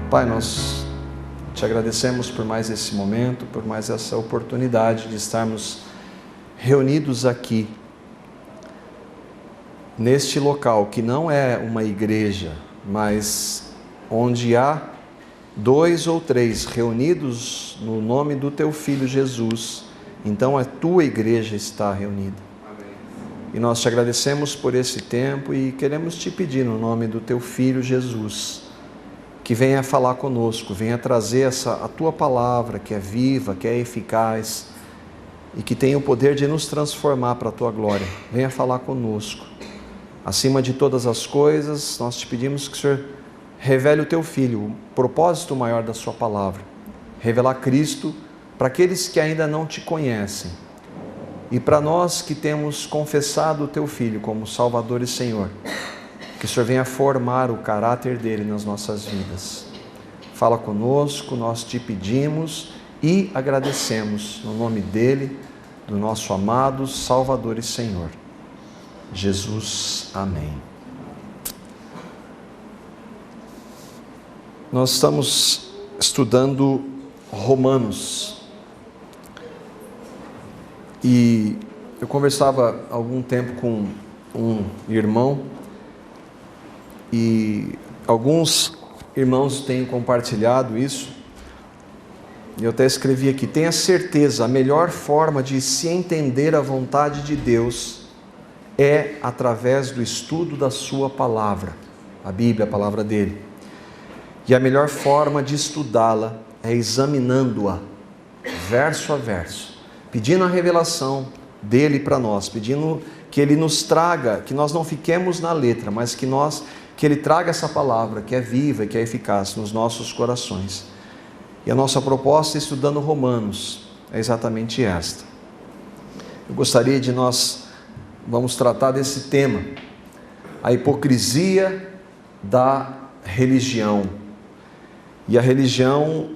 Pai, nós te agradecemos por mais esse momento, por mais essa oportunidade de estarmos reunidos aqui, neste local que não é uma igreja, mas onde há 2 ou 3 reunidos no nome do teu Filho Jesus, então a tua igreja está reunida. Amém. E nós te agradecemos por esse tempo e queremos te pedir no nome do teu Filho Jesus, que venha falar conosco, venha trazer a tua palavra que é viva, que é eficaz e que tem o poder de nos transformar para a tua glória. Venha falar conosco. Acima de todas as coisas, nós te pedimos que o Senhor revele o teu Filho, o propósito maior da sua palavra. Revelar Cristo para aqueles que ainda não te conhecem. E para nós que temos confessado o teu Filho como Salvador e Senhor, que o Senhor venha formar o caráter dele nas nossas vidas. Fala conosco, nós te pedimos e agradecemos no nome dele, do nosso amado Salvador e Senhor, Jesus. Amém. Nós estamos estudando Romanos e eu conversava há algum tempo com um irmão e alguns irmãos têm compartilhado isso, e eu até escrevi aqui: tenha certeza, a melhor forma de se entender a vontade de Deus é através do estudo da sua palavra, a Bíblia, a palavra dele. E a melhor forma de estudá-la é examinando-a, verso a verso, pedindo a revelação dele para nós, pedindo que ele nos traga, que nós não fiquemos na letra, mas que ele traga essa palavra que é viva e que é eficaz nos nossos corações. E a nossa proposta estudando Romanos é exatamente esta. Eu gostaria de vamos tratar desse tema, a hipocrisia da religião. E a religião,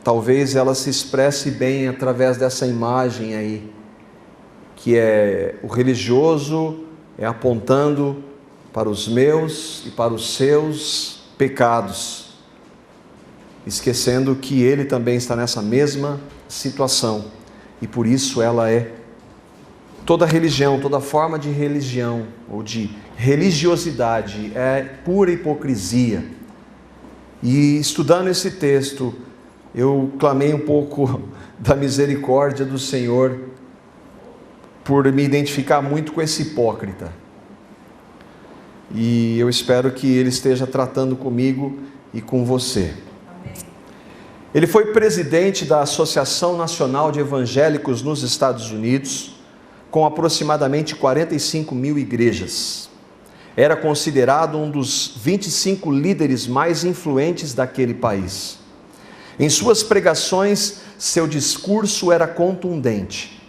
talvez ela se expresse bem através dessa imagem aí, que é o religioso apontando para os meus e para os seus pecados, esquecendo que ele também está nessa mesma situação, e por isso ela toda religião, toda forma de religião ou de religiosidade é pura hipocrisia. E estudando esse texto, eu clamei um pouco da misericórdia do Senhor por me identificar muito com esse hipócrita. E eu espero que Ele esteja tratando comigo e com você. Ele foi presidente da Associação Nacional de Evangélicos nos Estados Unidos, com aproximadamente 45 mil igrejas. Era considerado um dos 25 líderes mais influentes daquele país. Em suas pregações, seu discurso era contundente,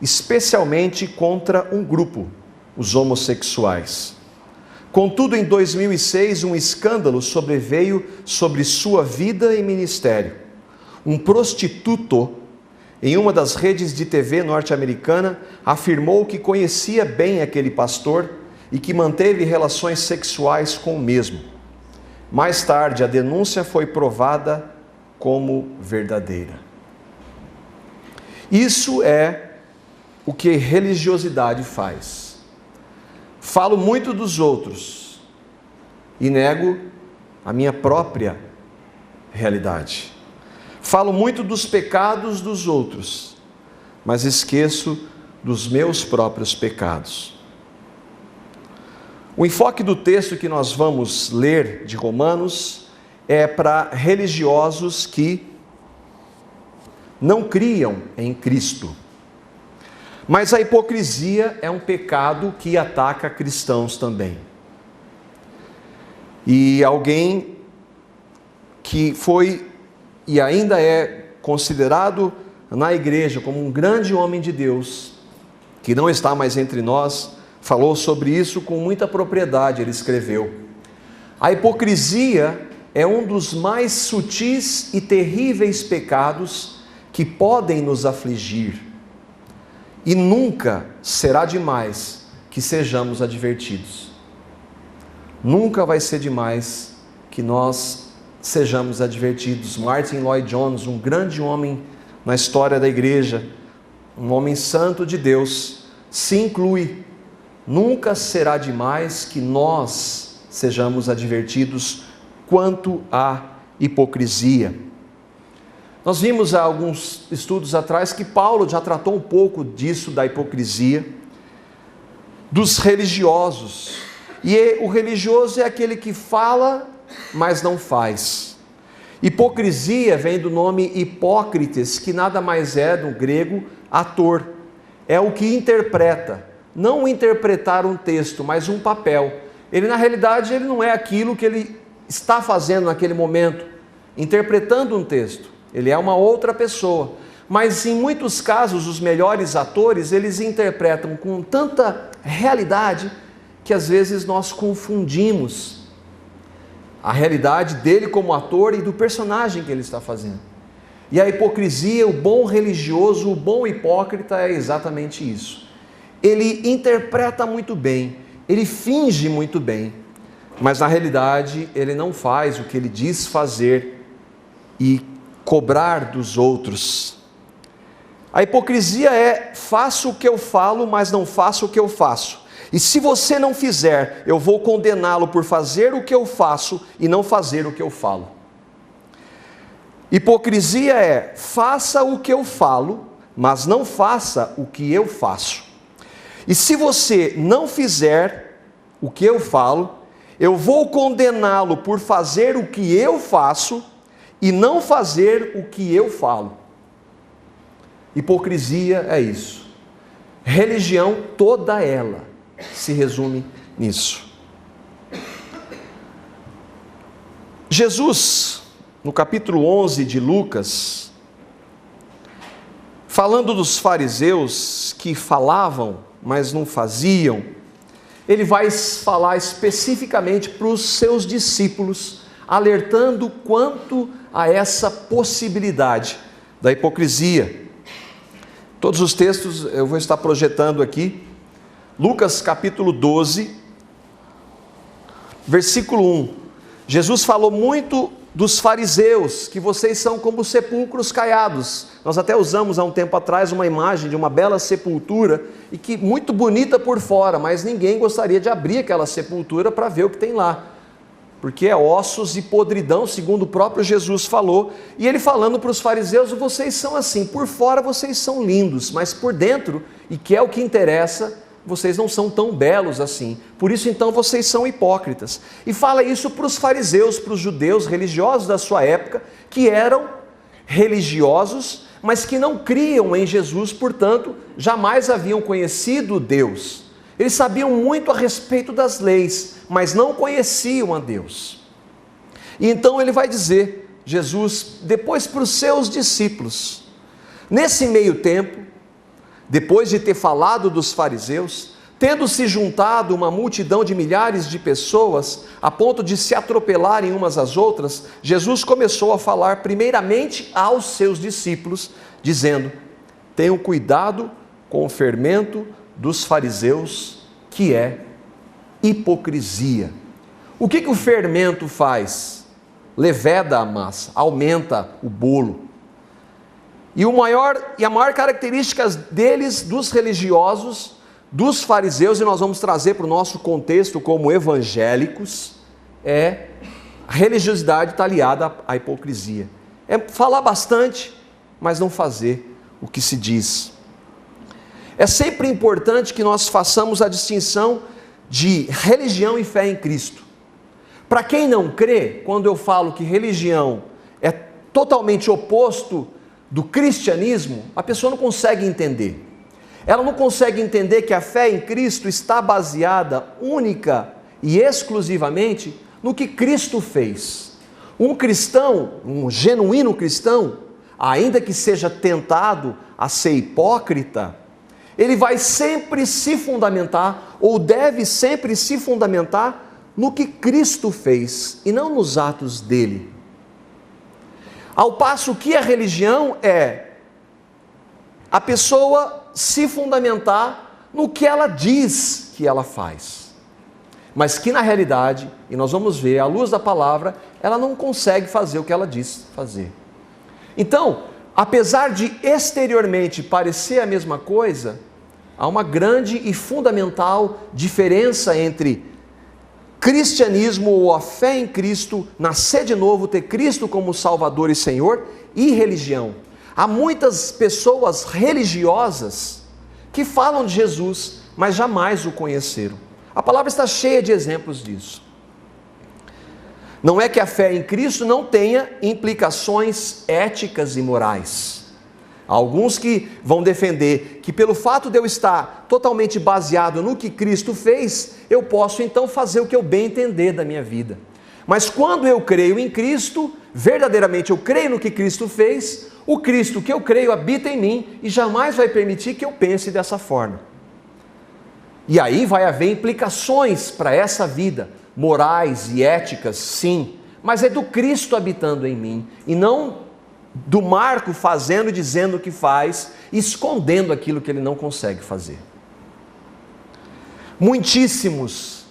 especialmente contra um grupo, os homossexuais. Contudo, em 2006, um escândalo sobreveio sobre sua vida e ministério. Um prostituto, em uma das redes de TV norte-americana, afirmou que conhecia bem aquele pastor e que manteve relações sexuais com o mesmo. Mais tarde, a denúncia foi provada como verdadeira. Isso é o que religiosidade faz. Falo muito dos outros e nego a minha própria realidade. Falo muito dos pecados dos outros, mas esqueço dos meus próprios pecados. O enfoque do texto que nós vamos ler de Romanos é para religiosos que não criam em Cristo. Mas a hipocrisia é um pecado que ataca cristãos também. E alguém que foi e ainda é considerado na igreja como um grande homem de Deus, que não está mais entre nós, falou sobre isso com muita propriedade. Ele escreveu: a hipocrisia é um dos mais sutis e terríveis pecados que podem nos afligir, e nunca será demais que sejamos advertidos. Nunca vai ser demais que nós sejamos advertidos. Martin Lloyd Jones, um grande homem na história da igreja, um homem santo de Deus, se inclui. Nunca será demais que nós sejamos advertidos quanto à hipocrisia. Nós vimos há alguns estudos atrás que Paulo já tratou um pouco disso, da hipocrisia, dos religiosos. E o religioso é aquele que fala, mas não faz. Hipocrisia vem do nome hipócrites, que nada mais é, no grego, ator. É o que interpreta. Não interpretar um texto, mas um papel. Ele, na realidade, ele não é aquilo que ele está fazendo naquele momento, interpretando um texto. Ele é uma outra pessoa. Mas, em muitos casos, os melhores atores, eles interpretam com tanta realidade que, às vezes, nós confundimos a realidade dele como ator e do personagem que ele está fazendo. E a hipocrisia, o bom religioso, o bom hipócrita é exatamente isso. Ele interpreta muito bem, ele finge muito bem, mas na realidade ele não faz o que ele diz fazer e cobrar dos outros. A hipocrisia é: faço o que eu falo, mas não faço o que eu faço. E se você não fizer, eu vou condená-lo por fazer o que eu faço e não fazer o que eu falo. Hipocrisia é: faça o que eu falo, mas não faça o que eu faço. E se você não fizer o que eu falo, eu vou condená-lo por fazer o que eu faço e não fazer o que eu falo. Hipocrisia é isso. Religião, toda ela, se resume nisso. Jesus, no capítulo 11 de Lucas, falando dos fariseus que falavam, mas não faziam, ele vai falar especificamente para os seus discípulos, alertando quanto a essa possibilidade da hipocrisia. Todos os textos eu vou estar projetando aqui. Lucas capítulo 12, versículo 1. Jesus falou muito dos fariseus, que vocês são como sepulcros caiados. Nós até usamos há um tempo atrás uma imagem de uma bela sepultura, e que muito bonita por fora, mas ninguém gostaria de abrir aquela sepultura para ver o que tem lá, porque é ossos e podridão, segundo o próprio Jesus falou. E ele falando para os fariseus: vocês são assim, por fora vocês são lindos, mas por dentro, e que é o que interessa, vocês não são tão belos assim. Por isso então vocês são hipócritas. E fala isso para os fariseus, para os judeus religiosos da sua época, que eram religiosos, mas que não criam em Jesus, portanto, jamais haviam conhecido Deus. Eles sabiam muito a respeito das leis, mas não conheciam a Deus. E então ele vai dizer, Jesus, depois para os seus discípulos, nesse meio tempo, depois de ter falado dos fariseus, tendo se juntado uma multidão de milhares de pessoas, a ponto de se atropelarem umas às outras, Jesus começou a falar primeiramente aos seus discípulos, dizendo: tenham cuidado com o fermento dos fariseus, que é hipocrisia. O que o fermento faz? Leveda a massa, aumenta o bolo. E a maior característica deles, dos religiosos, dos fariseus, e nós vamos trazer para o nosso contexto como evangélicos, é a religiosidade está aliada à hipocrisia. É falar bastante, mas não fazer o que se diz. É sempre importante que nós façamos a distinção de religião e fé em Cristo. Para quem não crê, quando eu falo que religião é totalmente oposto do cristianismo, a pessoa não consegue entender. Ela não consegue entender que a fé em Cristo está baseada única e exclusivamente no que Cristo fez. Um cristão, um genuíno cristão, ainda que seja tentado a ser hipócrita, ele vai sempre se fundamentar, ou deve sempre se fundamentar, no que Cristo fez e não nos atos dele. Ao passo que a religião é a pessoa se fundamentar no que ela diz que ela faz. mas que na realidade, e nós vamos ver, à luz da palavra, ela não consegue fazer o que ela diz fazer. Então, apesar de exteriormente parecer a mesma coisa, há uma grande e fundamental diferença entre cristianismo ou a fé em Cristo, nascer de novo, ter Cristo como Salvador e Senhor, e religião. Há muitas pessoas religiosas que falam de Jesus, mas jamais o conheceram. A palavra está cheia de exemplos disso. Não é que a fé em Cristo não tenha implicações éticas e morais. Há alguns que vão defender que pelo fato de eu estar totalmente baseado no que Cristo fez, eu posso então fazer o que eu bem entender da minha vida. Mas quando eu creio em Cristo, verdadeiramente eu creio no que Cristo fez, o Cristo que eu creio habita em mim e jamais vai permitir que eu pense dessa forma. E aí vai haver implicações para essa vida, morais e éticas, sim, mas é do Cristo habitando em mim, e não do Marco fazendo e dizendo o que faz, escondendo aquilo que ele não consegue fazer. Muitíssimos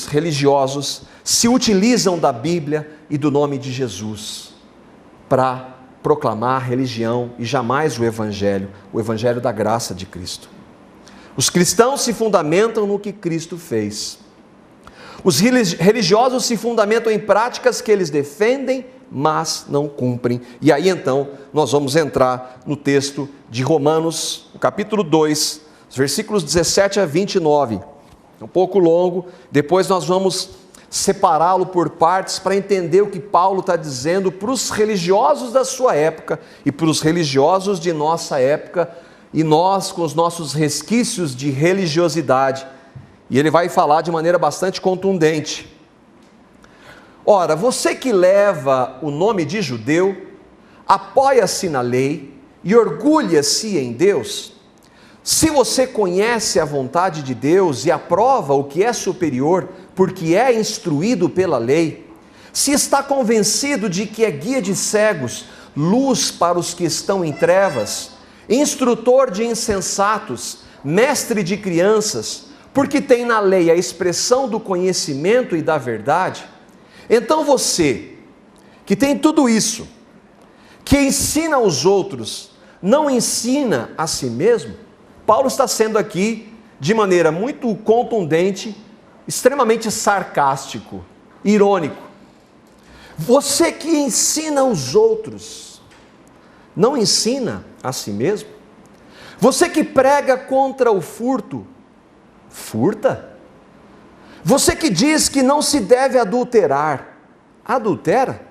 religiosos se utilizam da Bíblia e do nome de Jesus para proclamar religião e jamais o Evangelho da graça de Cristo. Os cristãos se fundamentam no que Cristo fez. Os religiosos se fundamentam em práticas que eles defendem, mas não cumprem. E aí então nós vamos entrar no texto de Romanos, no capítulo 2, os versículos 17 a 29. É um pouco longo, depois nós vamos separá-lo por partes para entender o que Paulo está dizendo para os religiosos da sua época e para os religiosos de nossa época, e nós com os nossos resquícios de religiosidade. E ele vai falar de maneira bastante contundente. Ora, você que leva o nome de judeu, apoia-se na lei e orgulha-se em Deus. Se você conhece a vontade de Deus e aprova o que é superior, porque é instruído pela lei, se está convencido de que é guia de cegos, luz para os que estão em trevas, instrutor de insensatos, mestre de crianças, porque tem na lei a expressão do conhecimento e da verdade, então você, que tem tudo isso, que ensina aos outros, não ensina a si mesmo? Paulo está sendo aqui, de maneira muito contundente, extremamente sarcástico, irônico. Você que ensina aos outros, não ensina a si mesmo? Você que prega contra o furto, furta? Você que diz que não se deve adulterar, adultera?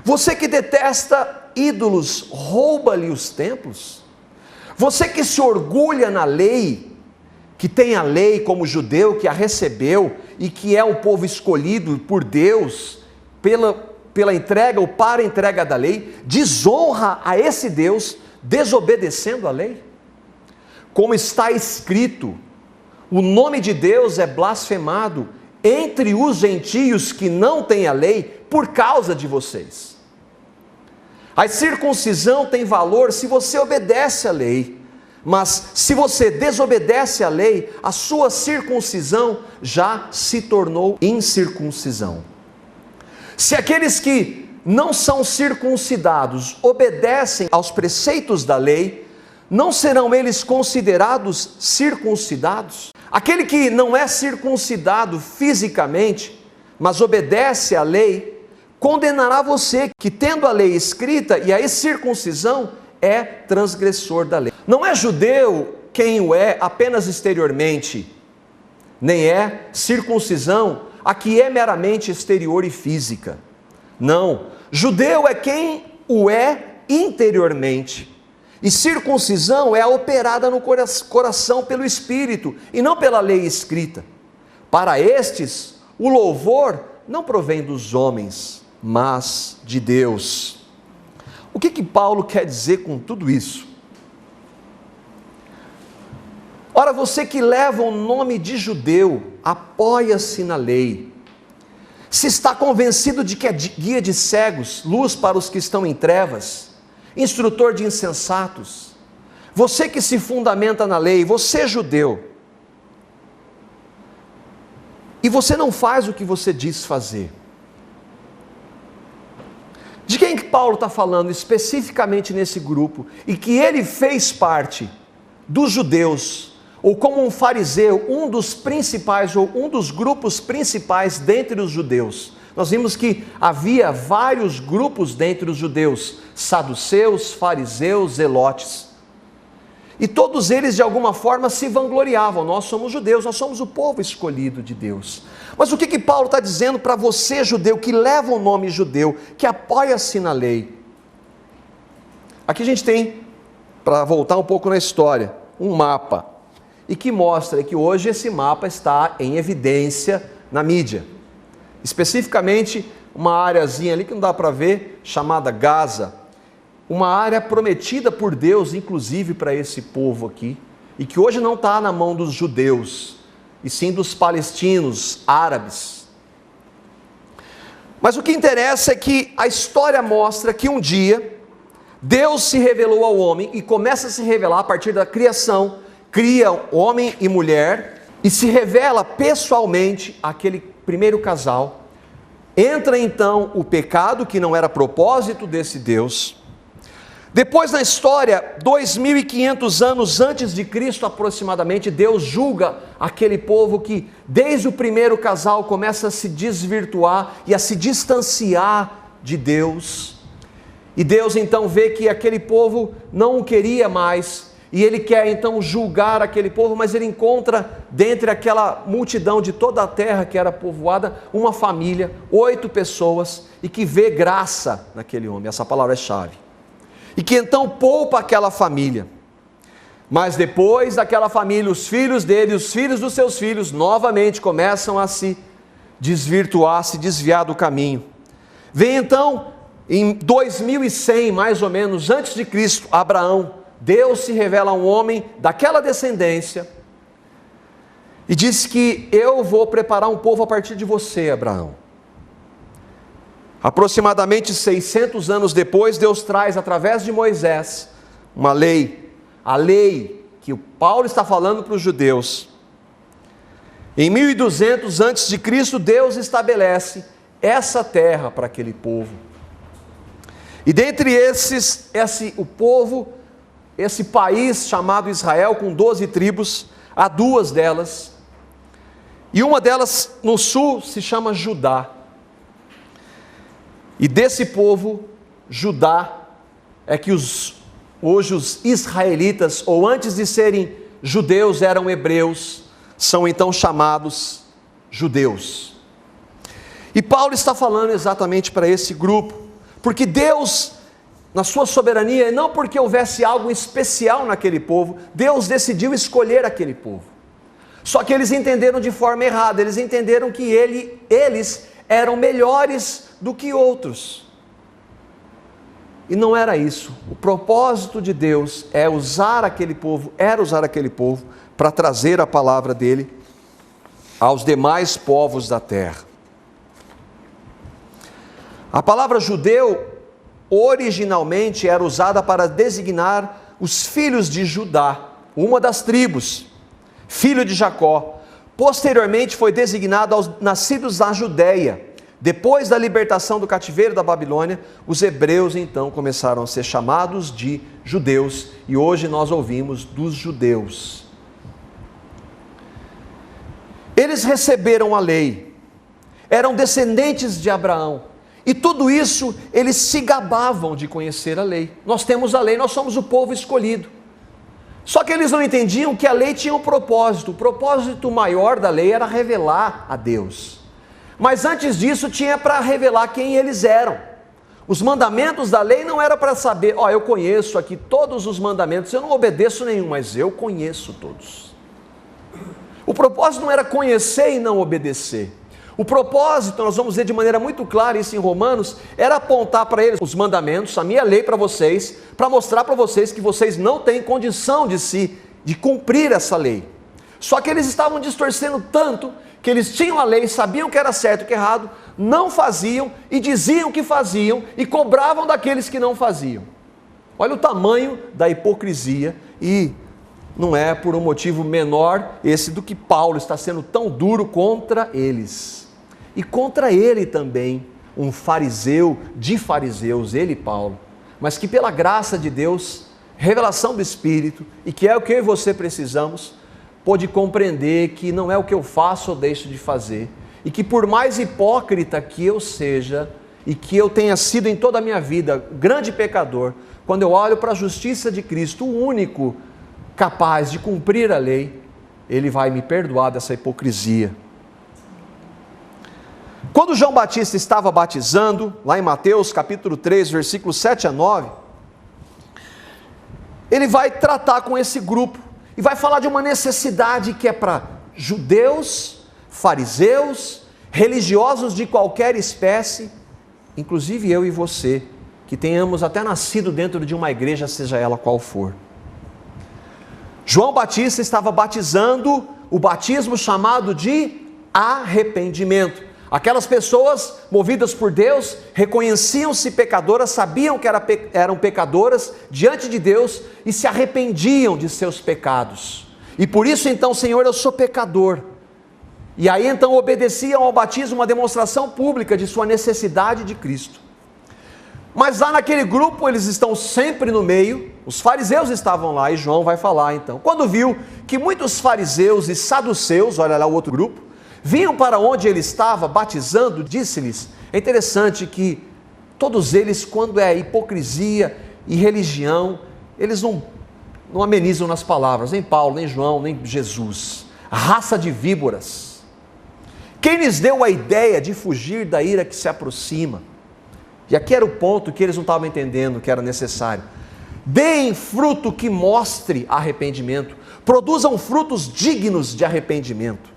Você que detesta ídolos, rouba-lhe os templos? Você que se orgulha na lei, que tem a lei como judeu, que a recebeu e que é um povo escolhido por Deus pela entrega ou para a entrega da lei, desonra a esse Deus desobedecendo a lei? Como está escrito, o nome de Deus é blasfemado entre os gentios que não têm a lei por causa de vocês. A circuncisão tem valor se você obedece à lei, mas se você desobedece à lei, a sua circuncisão já se tornou incircuncisão. Se aqueles que não são circuncidados obedecem aos preceitos da lei, não serão eles considerados circuncidados? Aquele que não é circuncidado fisicamente, mas obedece à lei, condenará você que, tendo a lei escrita e a circuncisão, é transgressor da lei. Não é judeu quem o é apenas exteriormente, nem é circuncisão a que é meramente exterior e física. Não, judeu é quem o é interiormente. E circuncisão é a operada no coração pelo Espírito e não pela lei escrita. Para estes, o louvor não provém dos homens, mas de Deus. O que Paulo quer dizer com tudo isso? Ora, você que leva o nome de judeu, apoia-se na lei. Se está convencido de que é guia de cegos, luz para os que estão em trevas, instrutor de insensatos, você que se fundamenta na lei, você judeu, e você não faz o que você diz fazer. De quem que Paulo está falando especificamente nesse grupo, e que ele fez parte dos judeus, ou como um fariseu, um dos principais, ou um dos grupos principais dentre os judeus. Nós vimos que havia vários grupos dentre os judeus, saduceus, fariseus, zelotes. E todos eles de alguma forma se vangloriavam, nós somos judeus, nós somos o povo escolhido de Deus. Mas o que Paulo está dizendo para você judeu, que leva o nome judeu, que apoia-se na lei? Aqui a gente tem, para voltar um pouco na história, um mapa, e que mostra que hoje esse mapa está em evidência na mídia. Especificamente uma areazinha ali que não dá para ver, chamada Gaza, uma área prometida por Deus, inclusive para esse povo aqui, e que hoje não está na mão dos judeus, e sim dos palestinos, árabes. Mas o que interessa é que a história mostra que um dia, Deus se revelou ao homem, e começa a se revelar a partir da criação, cria homem e mulher, e se revela pessoalmente àquele primeiro casal. Entra então o pecado, que não era propósito desse Deus. Depois na história, 2.500 anos antes de Cristo aproximadamente, Deus julga aquele povo que desde o primeiro casal começa a se desvirtuar e a se distanciar de Deus. E Deus então vê que aquele povo não o queria mais, e Ele quer então julgar aquele povo, mas Ele encontra dentre aquela multidão de toda a terra que era povoada, uma família, 8 pessoas, e que vê graça naquele homem, essa palavra é chave. E que então poupa aquela família. Mas depois daquela família, os filhos dele, os filhos dos seus filhos, novamente começam a se desvirtuar, se desviar do caminho. Vem então, em 2100 mais ou menos, antes de Cristo, Abraão, Deus se revela a um homem daquela descendência, e diz que eu vou preparar um povo a partir de você, Abraão. Aproximadamente 600 anos depois, Deus traz através de Moisés uma lei, a lei que o Paulo está falando para os judeus. Em 1200 antes de Cristo, Deus estabelece essa terra para aquele povo. E dentre esses, esse país chamado Israel, com 12 tribos, há 2 delas, e uma delas no sul se chama Judá. E desse povo, Judá, é que hoje os israelitas, ou antes de serem judeus, eram hebreus, são então chamados judeus. E Paulo está falando exatamente para esse grupo, porque Deus, na sua soberania, e não porque houvesse algo especial naquele povo, Deus decidiu escolher aquele povo. Só que eles entenderam de forma errada, eles entenderam que eles eram melhores do que outros. E não era isso. O propósito de Deus era usar aquele povo para trazer a palavra dele aos demais povos da terra. A palavra judeu originalmente era usada para designar os filhos de Judá, uma das tribos, filho de Jacó. Posteriormente foi designado aos nascidos da Judéia. Depois da libertação do cativeiro da Babilônia, os hebreus então começaram a ser chamados de judeus, e hoje nós ouvimos dos judeus. Eles receberam a lei, eram descendentes de Abraão, e tudo isso eles se gabavam de conhecer a lei. Nós temos a lei, nós somos o povo escolhido. Só que eles não entendiam que a lei tinha um propósito. O propósito maior da lei era revelar a Deus. Mas antes disso tinha para revelar quem eles eram. Os mandamentos da lei não era para saber, eu conheço aqui todos os mandamentos, eu não obedeço nenhum, mas eu conheço todos. O propósito não era conhecer e não obedecer. O propósito, nós vamos ver de maneira muito clara isso em Romanos, era apontar para eles os mandamentos, a minha lei para vocês, para mostrar para vocês que vocês não têm condição de cumprir essa lei. Só que eles estavam distorcendo tanto, que eles tinham a lei, sabiam que era certo e que errado, não faziam e diziam que faziam e cobravam daqueles que não faziam. Olha o tamanho da hipocrisia e não é por um motivo menor esse do que Paulo está sendo tão duro contra eles. E contra ele também, um fariseu de fariseus, ele Paulo, mas que pela graça de Deus, revelação do Espírito, e que é o que eu e você precisamos, pôde compreender que não é o que eu faço ou deixo de fazer, e que por mais hipócrita que eu seja, e que eu tenha sido em toda a minha vida grande pecador, quando eu olho para a justiça de Cristo, o único capaz de cumprir a lei, Ele vai me perdoar dessa hipocrisia. Quando João Batista estava batizando, lá em Mateus capítulo 3, versículos 7 a 9, ele vai tratar com esse grupo, e vai falar de uma necessidade que é para judeus, fariseus, religiosos de qualquer espécie, inclusive eu e você, que tenhamos até nascido dentro de uma igreja, seja ela qual for. João Batista estava batizando o batismo chamado de arrependimento. Aquelas pessoas movidas por Deus, reconheciam-se pecadoras, sabiam que eram pecadoras diante de Deus e se arrependiam de seus pecados. E por isso então, Senhor, eu sou pecador. E aí então obedeciam ao batismo, uma demonstração pública de sua necessidade de Cristo. Mas lá naquele grupo eles estão sempre no meio, os fariseus estavam lá e João vai falar então. Quando viu que muitos fariseus e saduceus, olha lá o outro grupo, vinham para onde ele estava batizando, disse-lhes, é interessante que todos eles, quando é hipocrisia e religião, eles não amenizam nas palavras, nem Paulo, nem João, nem Jesus, raça de víboras. Quem lhes deu a ideia de fugir da ira que se aproxima? E aqui era o ponto que eles não estavam entendendo que era necessário. Deem fruto que mostre arrependimento, produzam frutos dignos de arrependimento.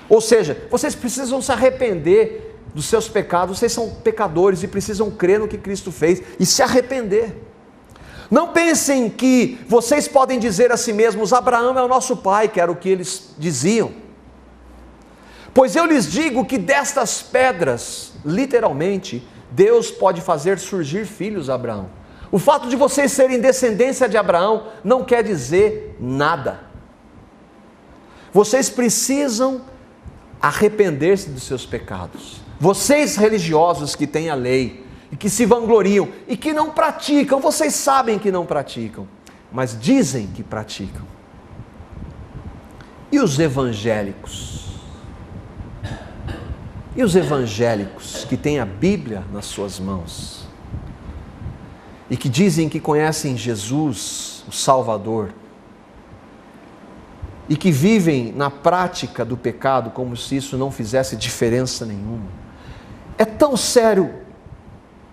Ou seja, vocês precisam se arrepender dos seus pecados, vocês são pecadores e precisam crer no que Cristo fez e se arrepender. Não pensem que vocês podem dizer a si mesmos, Abraão é o nosso pai, que era o que eles diziam. Pois eu lhes digo que destas pedras, literalmente, Deus pode fazer surgir filhos a Abraão. O fato de vocês serem descendência de Abraão não quer dizer nada. Vocês precisam arrepender-se dos seus pecados. Vocês religiosos que têm a lei e que se vangloriam e que não praticam, vocês sabem que não praticam, mas dizem que praticam. E os evangélicos? E os evangélicos que têm a Bíblia nas suas mãos e que dizem que conhecem Jesus, o Salvador, e que vivem na prática do pecado como se isso não fizesse diferença nenhuma? É tão sério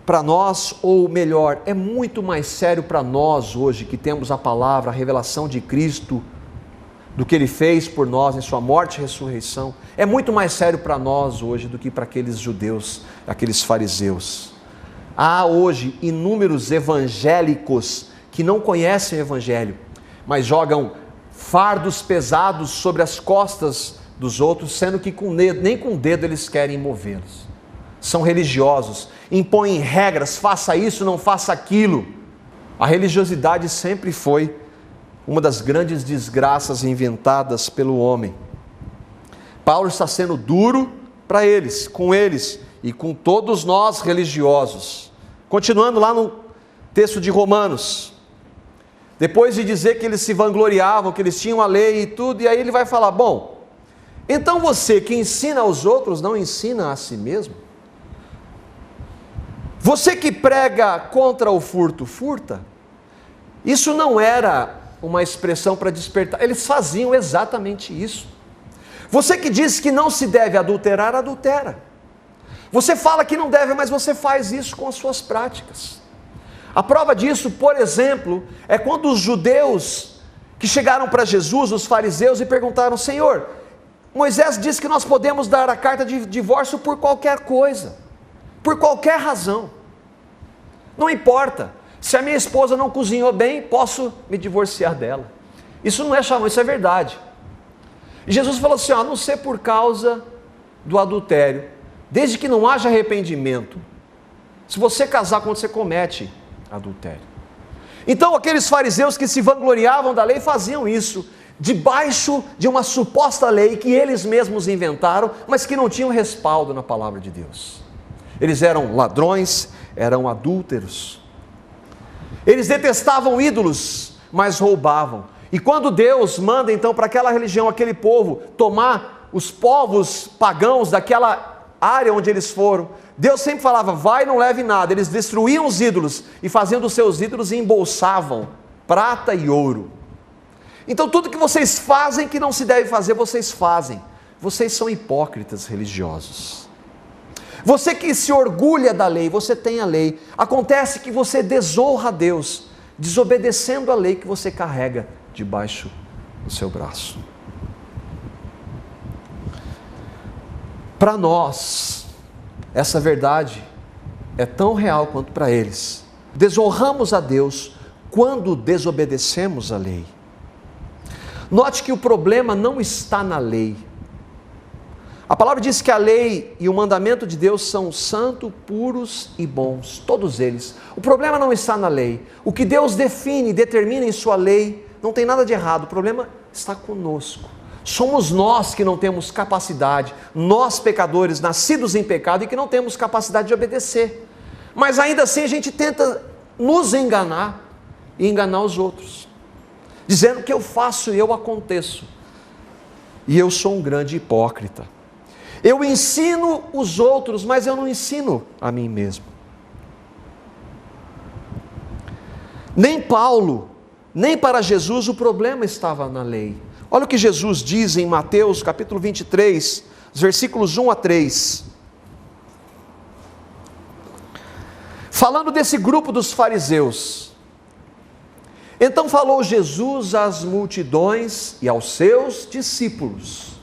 para nós, ou melhor, é muito mais sério para nós hoje que temos a palavra, a revelação de Cristo, do que Ele fez por nós em sua morte e ressurreição, é muito mais sério para nós hoje do que para aqueles judeus, aqueles fariseus. Há hoje inúmeros evangélicos que não conhecem o Evangelho, mas jogam fardos pesados sobre as costas dos outros, sendo que nem com o dedo eles querem movê-los. São religiosos, impõem regras, faça isso, não faça aquilo. A religiosidade sempre foi uma das grandes desgraças inventadas pelo homem. Paulo está sendo duro para eles, com eles e com todos nós religiosos. Continuando lá no texto de Romanos, depois de dizer que eles se vangloriavam, que eles tinham a lei e tudo, e aí ele vai falar, bom, então você que ensina aos outros, não ensina a si mesmo? Você que prega contra o furto, furta? Isso não era uma expressão para despertar, eles faziam exatamente isso. Você que diz que não se deve adulterar, adultera. Você fala que não deve, mas você faz isso com as suas práticas. A prova disso, por exemplo, é quando os judeus que chegaram para Jesus, os fariseus, e perguntaram, Senhor, Moisés disse que nós podemos dar a carta de divórcio por qualquer coisa, por qualquer razão. Não importa, se a minha esposa não cozinhou bem, posso me divorciar dela. Isso não é chamado, isso é verdade. E Jesus falou assim, a não ser por causa do adultério, desde que não haja arrependimento, se você casar quando você comete adultério. Então aqueles fariseus que se vangloriavam da lei faziam isso, debaixo de uma suposta lei que eles mesmos inventaram, mas que não tinham respaldo na palavra de Deus. Eles eram ladrões, eram adúlteros. Eles detestavam ídolos, mas roubavam. E quando Deus manda então para aquela religião, aquele povo, tomar os povos pagãos daquela área onde eles foram, Deus sempre falava, vai, não leve nada. Eles destruíam os ídolos e faziam dos seus ídolos e embolsavam prata e ouro. Então tudo que vocês fazem que não se deve fazer, vocês fazem. Vocês são hipócritas religiosos. Você que se orgulha da lei, você tem a lei. Acontece que você desonra a Deus, desobedecendo a lei que você carrega debaixo do seu braço. Para nós, essa verdade é tão real quanto para eles. Desonramos a Deus quando desobedecemos a lei. Note que o problema não está na lei. A palavra diz que a lei e o mandamento de Deus são santos, puros e bons, todos eles. O problema não está na lei. O que Deus define e determina em sua lei, não tem nada de errado. O problema está conosco. Somos nós que não temos capacidade, nós pecadores, nascidos em pecado e que não temos capacidade de obedecer. Mas ainda assim a gente tenta nos enganar e enganar os outros, dizendo que eu faço e eu aconteço. E eu sou um grande hipócrita. Eu ensino os outros, mas eu não ensino a mim mesmo. Nem Paulo, nem para Jesus o problema estava na lei. Olha o que Jesus diz em Mateus capítulo 23, os versículos 1 a 3. Falando desse grupo dos fariseus. Então falou Jesus às multidões e aos seus discípulos.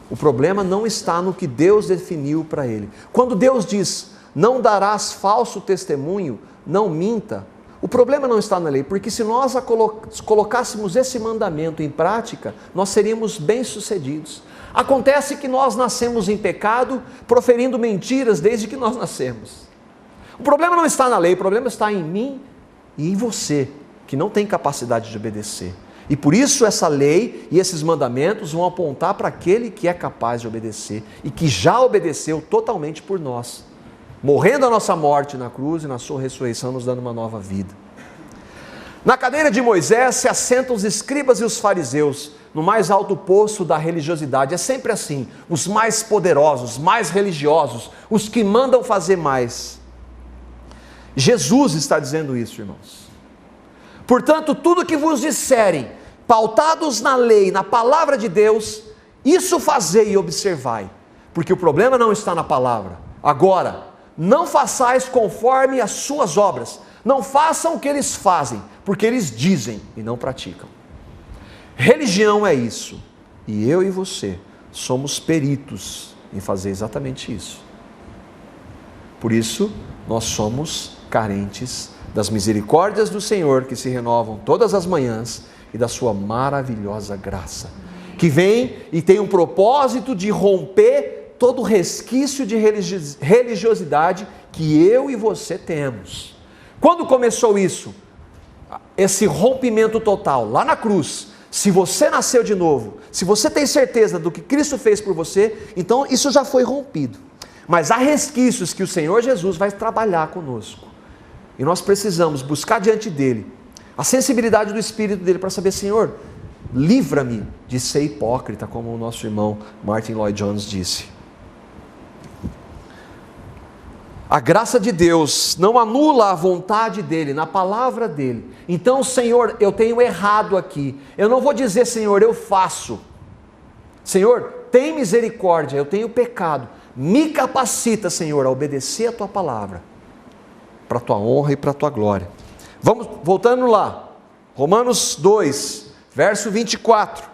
O problema não está no que Deus definiu para ele. Quando Deus diz, não darás falso testemunho, não minta, o problema não está na lei, porque se nós colocássemos esse mandamento em prática, nós seríamos bem-sucedidos. Acontece que nós nascemos em pecado, proferindo mentiras desde que nós nascemos. O problema não está na lei, o problema está em mim e em você, que não tem capacidade de obedecer. E por isso essa lei e esses mandamentos vão apontar para aquele que é capaz de obedecer e que já obedeceu totalmente por nós, morrendo a nossa morte na cruz e na sua ressurreição nos dando uma nova vida. Na cadeira de Moisés se assentam os escribas e os fariseus, no mais alto posto da religiosidade. É sempre assim, os mais poderosos, mais religiosos, os que mandam fazer mais. Jesus está dizendo isso, irmãos. Portanto, tudo que vos disserem, pautados na lei, na palavra de Deus, isso fazei e observai, porque o problema não está na palavra. Agora, não façais conforme as suas obras, não façam o que eles fazem, porque eles dizem e não praticam. Religião é isso, e eu e você somos peritos em fazer exatamente isso. Por isso, nós somos carentes das misericórdias do Senhor que se renovam todas as manhãs e da sua maravilhosa graça, que vem e tem um propósito de romper todo resquício de religiosidade que eu e você temos. Quando começou isso? Esse rompimento total, lá na cruz. Se você nasceu de novo, se você tem certeza do que Cristo fez por você, então isso já foi rompido. Mas há resquícios que o Senhor Jesus vai trabalhar conosco. E nós precisamos buscar diante dele a sensibilidade do Espírito dele para saber, Senhor, livra-me de ser hipócrita, como o nosso irmão Martin Lloyd Jones disse. A graça de Deus não anula a vontade dele, na palavra dele. Então, Senhor, eu tenho errado aqui. Eu não vou dizer, Senhor, eu faço. Senhor, tem misericórdia, eu tenho pecado. Me capacita, Senhor, a obedecer a tua palavra, para a tua honra e para a tua glória. Vamos, voltando lá, Romanos 2, verso 24.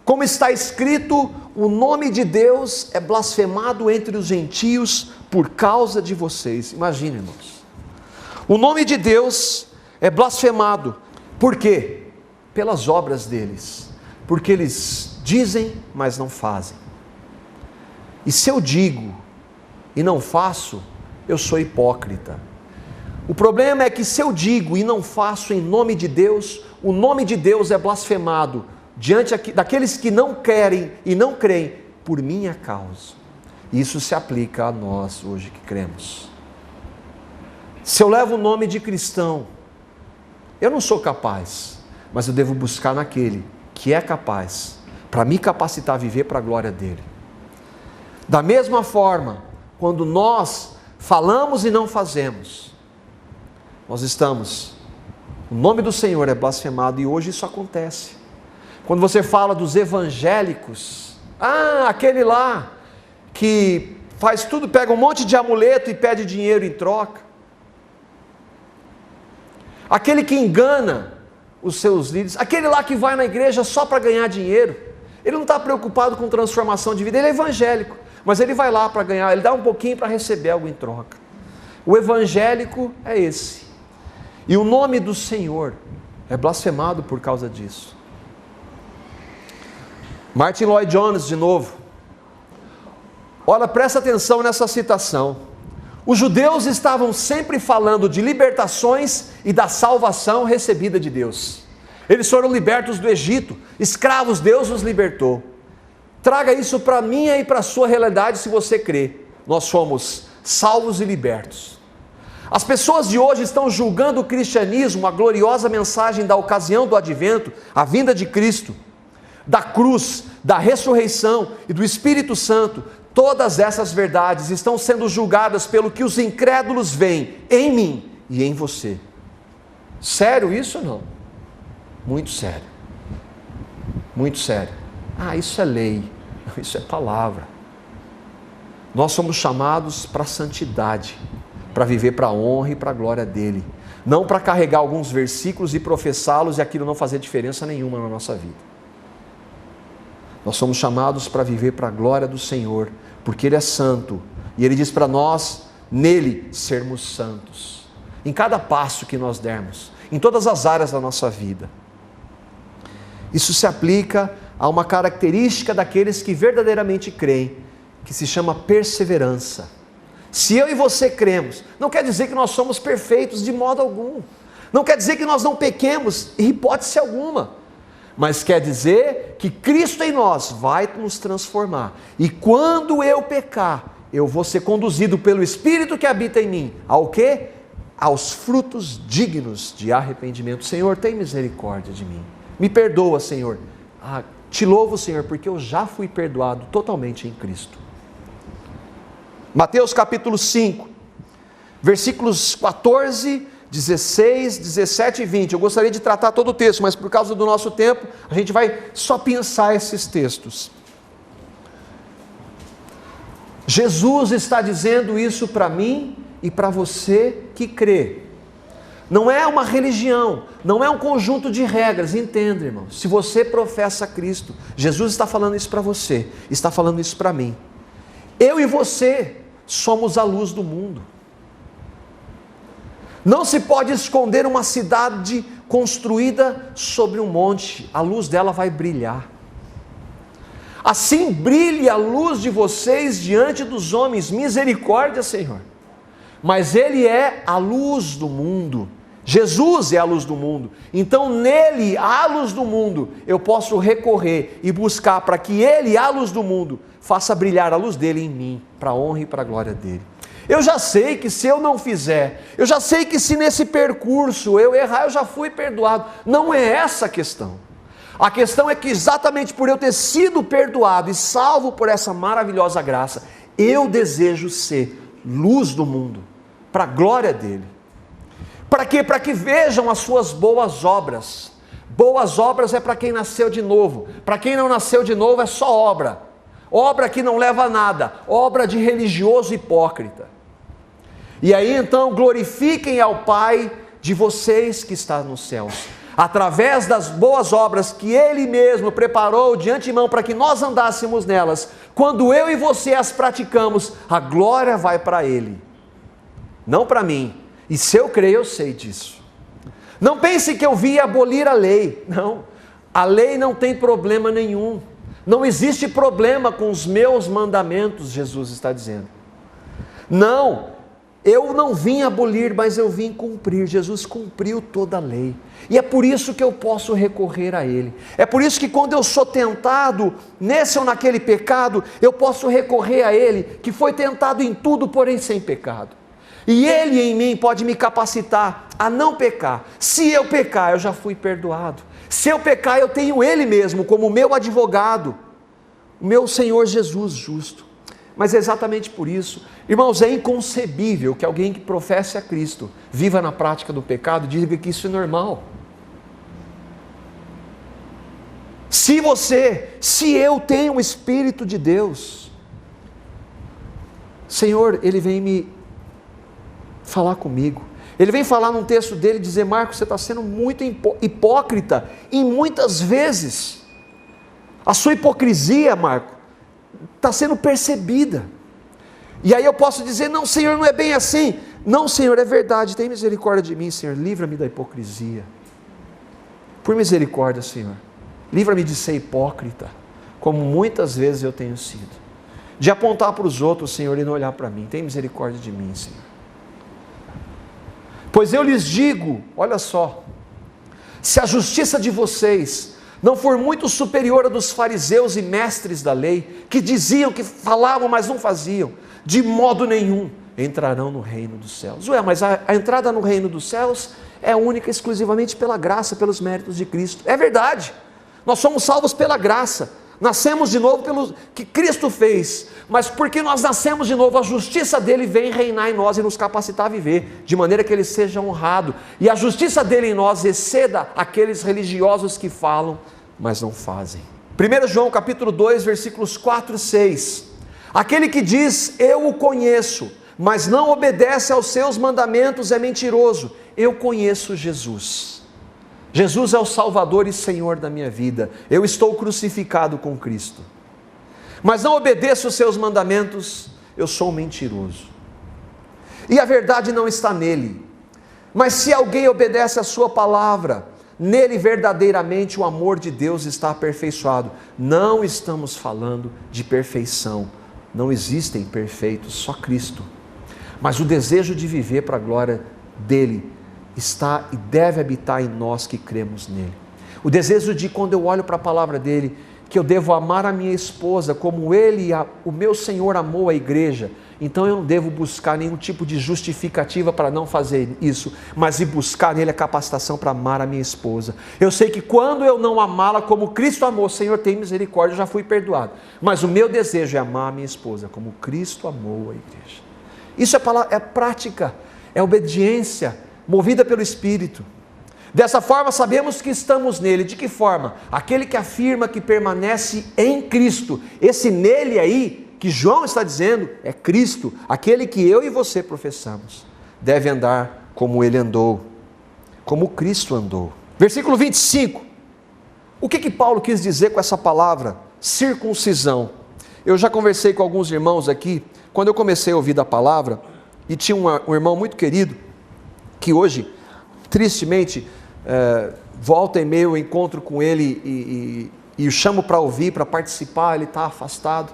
Como está escrito, o nome de Deus é blasfemado entre os gentios por causa de vocês. Imagine, irmãos. O nome de Deus é blasfemado. Por quê? Pelas obras deles. Porque eles dizem, mas não fazem. E se eu digo e não faço, eu sou hipócrita. O problema é que se eu digo e não faço em nome de Deus, o nome de Deus é blasfemado diante daqueles que não querem e não creem por minha causa. Isso se aplica a nós hoje que cremos. Se eu levo o nome de cristão, eu não sou capaz, mas eu devo buscar naquele que é capaz, para me capacitar a viver para a glória dele. Da mesma forma, quando nós falamos e não fazemos, nós estamos, o nome do Senhor é blasfemado, e hoje isso acontece. Quando você fala dos evangélicos, aquele lá que faz tudo, pega um monte de amuleto e pede dinheiro em troca, aquele que engana os seus líderes, aquele lá que vai na igreja só para ganhar dinheiro, ele não está preocupado com transformação de vida, ele é evangélico, mas ele vai lá para ganhar, ele dá um pouquinho para receber algo em troca. O evangélico é esse, e o nome do Senhor é blasfemado por causa disso. Martin Lloyd Jones de novo, olha, presta atenção nessa citação. Os judeus estavam sempre falando de libertações e da salvação recebida de Deus. Eles foram libertos do Egito, escravos, Deus os libertou. Traga isso para a minha e para a sua realidade se você crê. Nós fomos salvos e libertos. As pessoas de hoje estão julgando o cristianismo, a gloriosa mensagem da ocasião do advento, a vinda de Cristo, da cruz, da ressurreição e do Espírito Santo. Todas essas verdades estão sendo julgadas pelo que os incrédulos veem em mim e em você. Sério isso ou não? Muito sério. Muito sério. Isso é lei, isso é palavra. Nós somos chamados para a santidade, para viver para a honra e para a glória dele. Não para carregar alguns versículos e professá-los e aquilo não fazer diferença nenhuma na nossa vida. Nós somos chamados para viver para a glória do Senhor, porque Ele é santo, e Ele diz para nós, nele, sermos santos, em cada passo que nós dermos, em todas as áreas da nossa vida. Isso se aplica a uma característica daqueles que verdadeiramente creem, que se chama perseverança. Se eu e você cremos, não quer dizer que nós somos perfeitos de modo algum, não quer dizer que nós não pequemos, em hipótese alguma, mas quer dizer que Cristo em nós vai nos transformar, e quando eu pecar, eu vou ser conduzido pelo Espírito que habita em mim, ao quê? Aos frutos dignos de arrependimento. Senhor, tem misericórdia de mim, me perdoa, Senhor. Te louvo, Senhor, porque eu já fui perdoado totalmente em Cristo. Mateus capítulo 5, versículos 14, 16, 17 e 20. Eu gostaria de tratar todo o texto, mas por causa do nosso tempo, a gente vai só pensar esses textos. Jesus está dizendo isso para mim e para você que crê. Não é uma religião, não é um conjunto de regras, entenda, irmão. Se você professa Cristo, Jesus está falando isso para você, está falando isso para mim. Eu e você somos a luz do mundo. Não se pode esconder uma cidade construída sobre um monte, a luz dela vai brilhar. Assim brilhe a luz de vocês diante dos homens, misericórdia, Senhor. Mas Ele é a luz do mundo, Jesus é a luz do mundo, então nele, a luz do mundo, eu posso recorrer e buscar para que Ele, a luz do mundo, faça brilhar a luz dele em mim, para a honra e para a glória dele. Eu já sei que se eu não fizer, eu já sei que se nesse percurso eu errar, eu já fui perdoado. Não é essa a questão. A questão é que exatamente por eu ter sido perdoado e salvo por essa maravilhosa graça, eu desejo ser luz do mundo, para a glória dele. Para quê? Para que vejam as suas boas obras. Boas obras é para quem nasceu de novo. Para quem não nasceu de novo é só obra. Obra que não leva a nada. Obra de religioso hipócrita. E aí então glorifiquem ao Pai de vocês que está nos céus, através das boas obras que Ele mesmo preparou de antemão para que nós andássemos nelas. Quando eu e você as praticamos, a glória vai para Ele, não para mim. E se eu creio, eu sei disso. Não pense que eu vim abolir a lei. Não, a lei não tem problema nenhum. Não existe problema com os meus mandamentos, Jesus está dizendo. Não, Eu não vim abolir, mas eu vim cumprir. Jesus cumpriu toda a lei. E é por isso que eu posso recorrer a Ele. É por isso que quando eu sou tentado nesse ou naquele pecado, eu posso recorrer a Ele, que foi tentado em tudo, porém sem pecado. E Ele em mim pode me capacitar a não pecar. Se eu pecar, eu já fui perdoado. Se eu pecar, eu tenho Ele mesmo como meu advogado, o meu Senhor Jesus justo. Mas é exatamente por isso, irmãos, é inconcebível que alguém que professe a Cristo, viva na prática do pecado e diga que isso é normal. Se eu tenho o Espírito de Deus, Senhor, Ele vem me falar comigo. Ele vem falar num texto dele, dizer: Marcos, você está sendo muito hipócrita, e muitas vezes, a sua hipocrisia, Marcos, está sendo percebida. E aí eu posso dizer: não, Senhor, não é bem assim. Não, Senhor, é verdade, tem misericórdia de mim, Senhor, livra-me da hipocrisia. Por misericórdia, Senhor, livra-me de ser hipócrita, como muitas vezes eu tenho sido, de apontar para os outros, Senhor, e não olhar para mim. Tem misericórdia de mim, Senhor. Pois eu lhes digo, olha só, se a justiça de vocês não for muito superior à dos fariseus e mestres da lei, que diziam, que falavam, mas não faziam, de modo nenhum entrarão no reino dos céus. Ué, mas a entrada no reino dos céus é única, exclusivamente pela graça, pelos méritos de Cristo. É verdade, nós somos salvos pela graça, nascemos de novo pelo que Cristo fez, mas porque nós nascemos de novo, a justiça dele vem reinar em nós e nos capacitar a viver, de maneira que ele seja honrado, e a justiça dele em nós exceda aqueles religiosos que falam, mas não fazem. 1 João capítulo 2, versículos 4 e 6, aquele que diz, eu o conheço, mas não obedece aos seus mandamentos, é mentiroso. Eu conheço Jesus. Jesus é o Salvador e Senhor da minha vida. Eu estou crucificado com Cristo, mas não obedeço os seus mandamentos, eu sou um mentiroso. E a verdade não está nele. Mas se alguém obedece a sua palavra, nele verdadeiramente o amor de Deus está aperfeiçoado. Não estamos falando de perfeição. Não existem perfeitos, só Cristo. Mas o desejo de viver para a glória dele está e deve habitar em nós que cremos nele. O desejo de, quando eu olho para a palavra dele, que eu devo amar a minha esposa como ele, o meu Senhor amou a igreja. Então eu não devo buscar nenhum tipo de justificativa para não fazer isso, mas ir buscar nele a capacitação para amar a minha esposa. Eu sei que quando eu não amá-la como Cristo amou, Senhor, tem misericórdia, eu já fui perdoado. Mas o meu desejo é amar a minha esposa como Cristo amou a igreja. Isso é prática, é obediência, movida pelo Espírito. Dessa forma sabemos que estamos nele. De que forma? Aquele que afirma que permanece em Cristo. Esse nele aí, que João está dizendo, é Cristo. Aquele que eu e você professamos. Deve andar como ele andou. Como Cristo andou. Versículo 25. O que Paulo quis dizer com essa palavra? Circuncisão. Eu já conversei com alguns irmãos aqui, quando eu comecei a ouvir da palavra, e tinha um irmão muito querido, que hoje, tristemente, volta e meia eu encontro com ele e o chamo para ouvir, para participar, ele está afastado,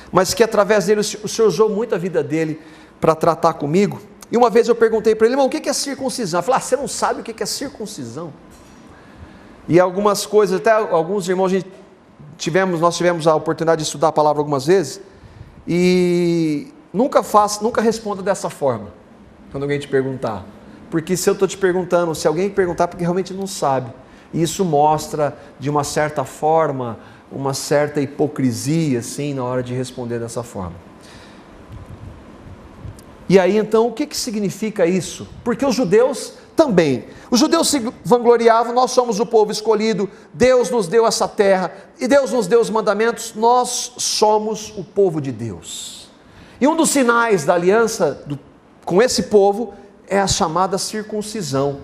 mas que através dele o Senhor usou muito a vida dele para tratar comigo. E uma vez eu perguntei para ele, irmão, o que é circuncisão? Ele falou, você não sabe o que é circuncisão? E algumas coisas, até alguns irmãos, nós tivemos a oportunidade de estudar a palavra algumas vezes, e nunca responda dessa forma, quando alguém te perguntar. Porque se eu estou te perguntando, se alguém perguntar, porque realmente não sabe. E isso mostra, de uma certa forma, uma certa hipocrisia, assim, na hora de responder dessa forma. E aí, então, o que significa isso? Porque os judeus também. Os judeus se vangloriavam, nós somos o povo escolhido, Deus nos deu essa terra, e Deus nos deu os mandamentos, nós somos o povo de Deus. E um dos sinais da aliança com esse povo é a chamada circuncisão.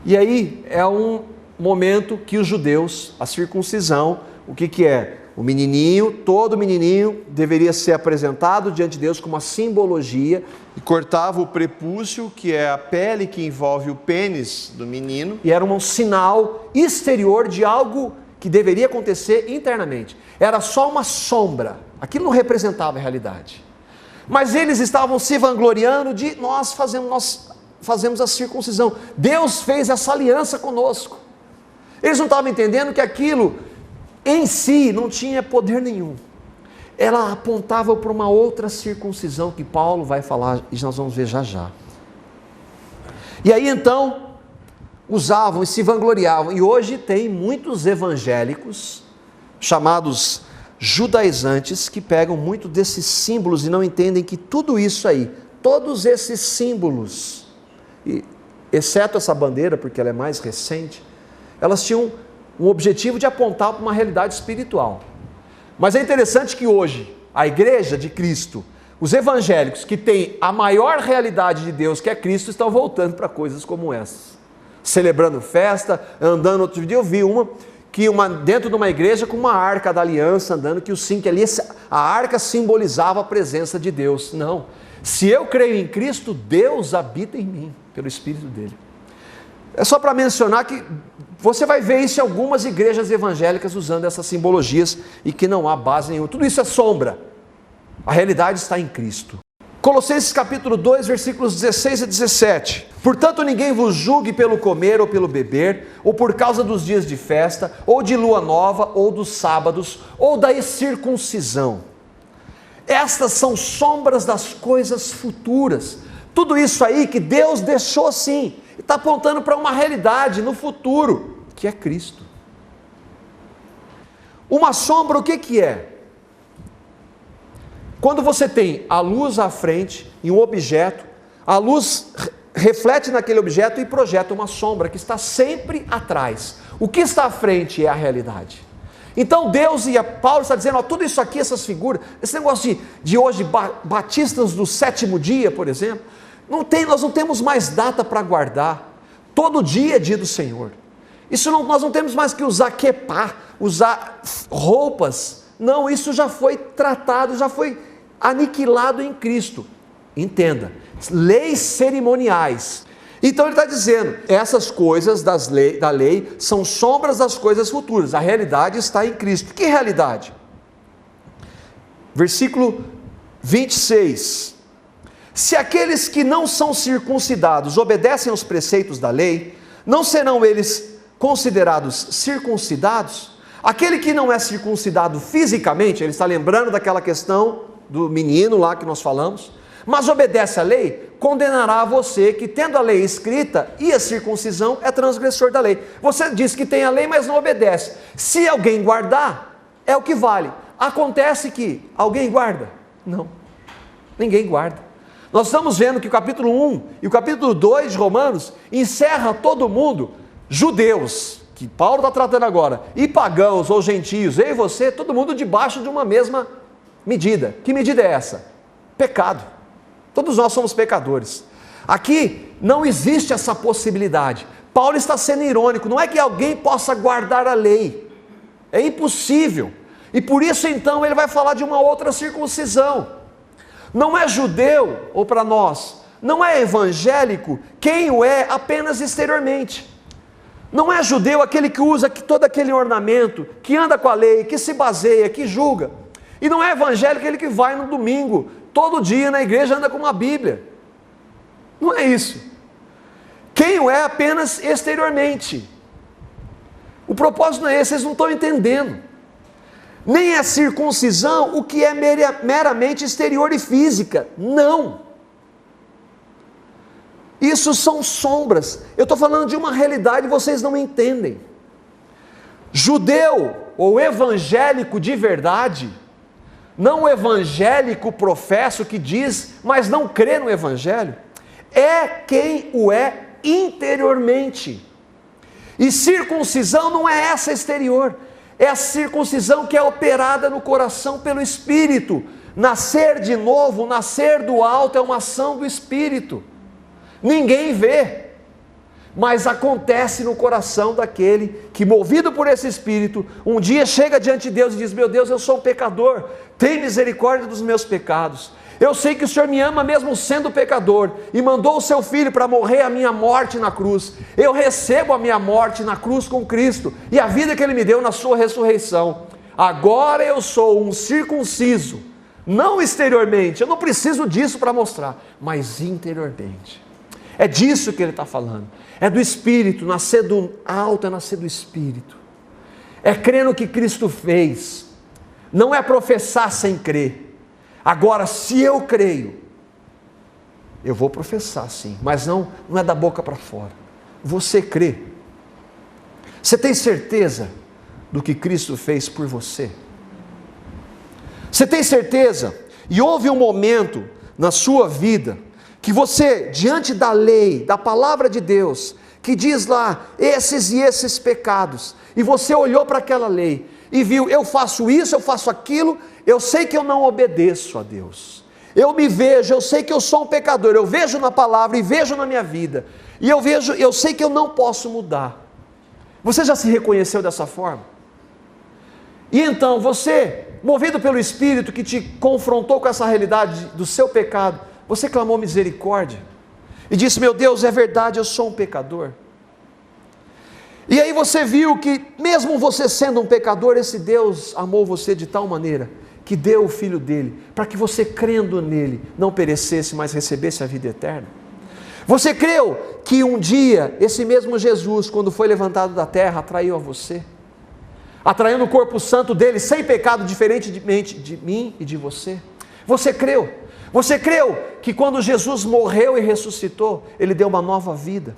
E aí é um momento que os judeus, a circuncisão, o que é? O menininho, todo menininho deveria ser apresentado diante de Deus com uma simbologia, e cortava o prepúcio, que é a pele que envolve o pênis do menino, e era um sinal exterior de algo que deveria acontecer internamente. Era só uma sombra, aquilo não representava a realidade. Mas eles estavam se vangloriando de nós fazemos a circuncisão. Deus fez essa aliança conosco. Eles não estavam entendendo que aquilo em si não tinha poder nenhum. Ela apontava para uma outra circuncisão que Paulo vai falar e nós vamos ver já já. E aí então usavam e se vangloriavam. E hoje tem muitos evangélicos chamados judaizantes que pegam muito desses símbolos e não entendem que tudo isso aí, todos esses símbolos, e, exceto essa bandeira, porque ela é mais recente, elas tinham um objetivo de apontar para uma realidade espiritual. Mas é interessante que hoje, a igreja de Cristo, os evangélicos que têm a maior realidade de Deus, que é Cristo, estão voltando para coisas como essas. Celebrando festa, andando. Outro dia eu vi dentro de uma igreja com uma arca da aliança andando, que ali a arca simbolizava a presença de Deus. Não, se eu creio em Cristo, Deus habita em mim, pelo Espírito dele. É só para mencionar que você vai ver isso em algumas igrejas evangélicas usando essas simbologias e que não há base nenhuma. Tudo isso é sombra, a realidade está em Cristo. Colossenses capítulo 2, versículos 16 e 17. Portanto, ninguém vos julgue pelo comer ou pelo beber, ou por causa dos dias de festa, ou de lua nova, ou dos sábados, ou da circuncisão. Estas são sombras das coisas futuras. Tudo isso aí que Deus deixou assim, está apontando para uma realidade no futuro, que é Cristo. Uma sombra, o que é? Quando você tem a luz à frente em um objeto, a luz reflete naquele objeto e projeta uma sombra que está sempre atrás. O que está à frente é a realidade. Então Deus e Paulo está dizendo, tudo isso aqui, essas figuras, esse negócio de hoje, batistas do sétimo dia, por exemplo, nós não temos mais data para guardar. Todo dia é dia do Senhor. Nós não temos mais que usar quepá, usar roupas. Não, isso já foi tratado, já foi aniquilado em Cristo. Entenda, leis cerimoniais. Então ele está dizendo, essas coisas da lei são sombras das coisas futuras. A realidade está em Cristo. Que realidade? Versículo 26. Se aqueles que não são circuncidados obedecem aos preceitos da lei, não serão eles considerados circuncidados? Aquele que não é circuncidado fisicamente, ele está lembrando daquela questão do menino lá que nós falamos, mas obedece à lei, condenará você que, tendo a lei escrita e a circuncisão, é transgressor da lei. Você diz que tem a lei, mas não obedece. Se alguém guardar, é o que vale. Acontece que alguém guarda? Não, ninguém guarda. Nós estamos vendo que o capítulo 1 e o capítulo 2 de Romanos encerra todo mundo, judeus, que Paulo está tratando agora, e pagãos ou gentios, eu e você, todo mundo debaixo de uma mesma medida. Que medida é essa? Pecado. Todos nós somos pecadores. Aqui não existe essa possibilidade. Paulo está sendo irônico, não é que alguém possa guardar a lei, é impossível. E por isso então ele vai falar de uma outra circuncisão. Não é judeu, ou para nós, não é evangélico quem o é apenas exteriormente. Não é judeu aquele que usa todo aquele ornamento, que anda com a lei, que se baseia, que julga. E não é evangélico aquele que vai no domingo, todo dia na igreja anda com uma Bíblia. Não é isso. Quem o é apenas exteriormente. O propósito não é esse, vocês não estão entendendo. Nem é circuncisão o que é meramente exterior e física. Não. Isso são sombras. Eu estou falando de uma realidade e vocês não entendem. Judeu ou evangélico de verdade, não o evangélico professo que diz, mas não crê no evangelho, é quem o é interiormente. E circuncisão não é essa exterior. É a circuncisão que é operada no coração pelo Espírito. Nascer de novo, nascer do alto é uma ação do Espírito. Ninguém vê, mas acontece no coração daquele que, movido por esse Espírito, um dia chega diante de Deus e diz, meu Deus, eu sou um pecador, tem misericórdia dos meus pecados. Eu sei que o Senhor me ama mesmo sendo pecador e mandou o seu Filho para morrer a minha morte na cruz. Eu recebo a minha morte na cruz com Cristo e a vida que Ele me deu na sua ressurreição. Agora eu sou um circunciso, Não exteriormente, eu não preciso disso para mostrar, mas interiormente. É disso que ele está falando. É do Espírito, nascer do alto é nascer do Espírito. É crer no que Cristo fez. Não é professar sem crer. Agora, se eu creio, eu vou professar sim, mas não é da boca para fora. Você crê. Você tem certeza do que Cristo fez por você? Você tem certeza? E houve um momento na sua vida que você, diante da lei, da palavra de Deus, que diz lá, esses e esses pecados, e você olhou para aquela lei e viu, eu faço isso, eu faço aquilo, eu sei que eu não obedeço a Deus, eu me vejo, eu sei que eu sou um pecador, eu vejo na palavra e vejo na minha vida, e eu sei que eu não posso mudar. Você já se reconheceu dessa forma? E então você, movido pelo Espírito que te confrontou com essa realidade do seu pecado, você clamou misericórdia e disse, meu Deus, é verdade, eu sou um pecador. E aí você viu que mesmo você sendo um pecador, esse Deus amou você de tal maneira que deu o Filho dele, para que você crendo nele, não perecesse, mas recebesse a vida eterna. Você creu que um dia, esse mesmo Jesus, quando foi levantado da terra, atraiu a você? Atraindo o corpo santo dele, sem pecado, diferentemente de mim e de você? Você creu? Você creu que quando Jesus morreu e ressuscitou, ele deu uma nova vida?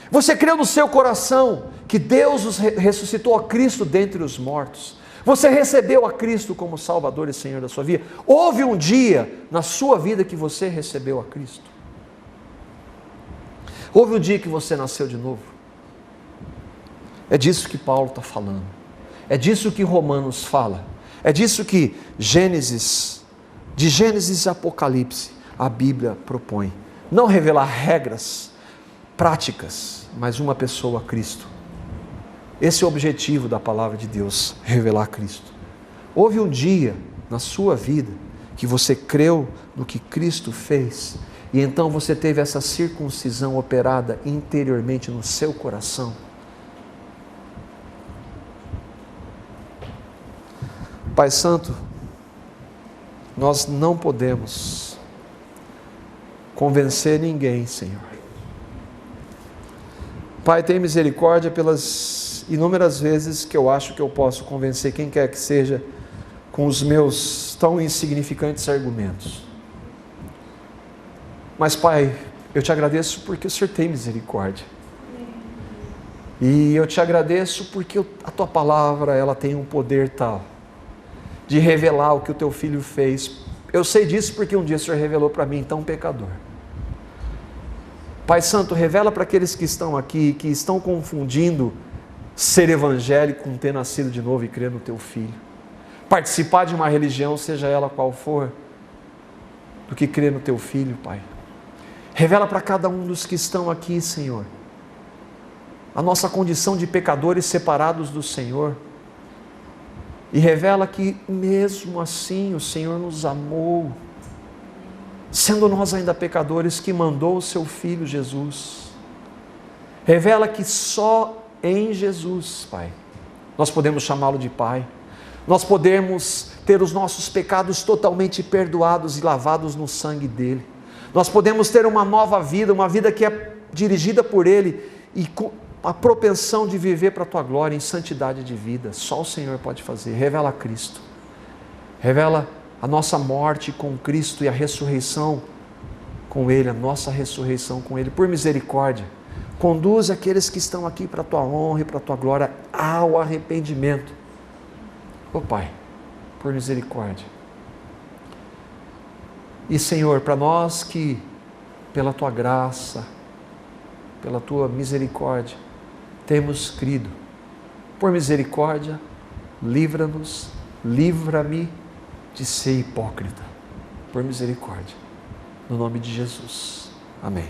Você creu no seu coração que Deus ressuscitou a Cristo dentre os mortos? Você recebeu a Cristo como Salvador e Senhor da sua vida? Houve um dia na sua vida que você recebeu a Cristo? Houve um dia que você nasceu de novo? É disso que Paulo está falando. É disso que Romanos fala. É disso que de Gênesis a Apocalipse, a Bíblia propõe. Não revelar regras, práticas, mas uma pessoa, Cristo. Esse é o objetivo da palavra de Deus, revelar Cristo. Houve um dia na sua vida que você creu no que Cristo fez, e então você teve essa circuncisão operada interiormente no seu coração. Pai Santo, nós não podemos convencer ninguém, Senhor. Pai, tem misericórdia pelas inúmeras vezes que eu acho que eu posso convencer quem quer que seja com os meus tão insignificantes argumentos. Mas, Pai, eu te agradeço porque o Senhor tem misericórdia. E eu te agradeço porque a Tua palavra, ela tem um poder tal de revelar o que o Teu Filho fez. Eu sei disso porque um dia o Senhor revelou para mim, então, pecador. Pai Santo, revela para aqueles que estão aqui, que estão confundindo ser evangélico com ter nascido de novo e crer no Teu Filho. Participar de uma religião, seja ela qual for, do que crer no Teu Filho, Pai. Revela para cada um dos que estão aqui, Senhor, a nossa condição de pecadores separados do Senhor. E revela que mesmo assim o Senhor nos amou, sendo nós ainda pecadores, que mandou o Seu Filho Jesus. Revela que só em Jesus, Pai, nós podemos chamá-lo de Pai. Nós podemos ter os nossos pecados totalmente perdoados e lavados no sangue dEle. Nós podemos ter uma nova vida, uma vida que é dirigida por Ele e com a propensão de viver para a Tua glória em santidade de vida. Só o Senhor pode fazer. Revela Cristo. Revela a nossa morte com Cristo e a ressurreição com Ele, a nossa ressurreição com Ele. Por misericórdia, conduz aqueles que estão aqui para a Tua honra e para a Tua glória ao arrependimento. Ó Pai, por misericórdia. E Senhor, para nós que, pela Tua graça, pela Tua misericórdia, temos crido, por misericórdia, livra-nos, livra-me de ser hipócrita, por misericórdia, no nome de Jesus, amém.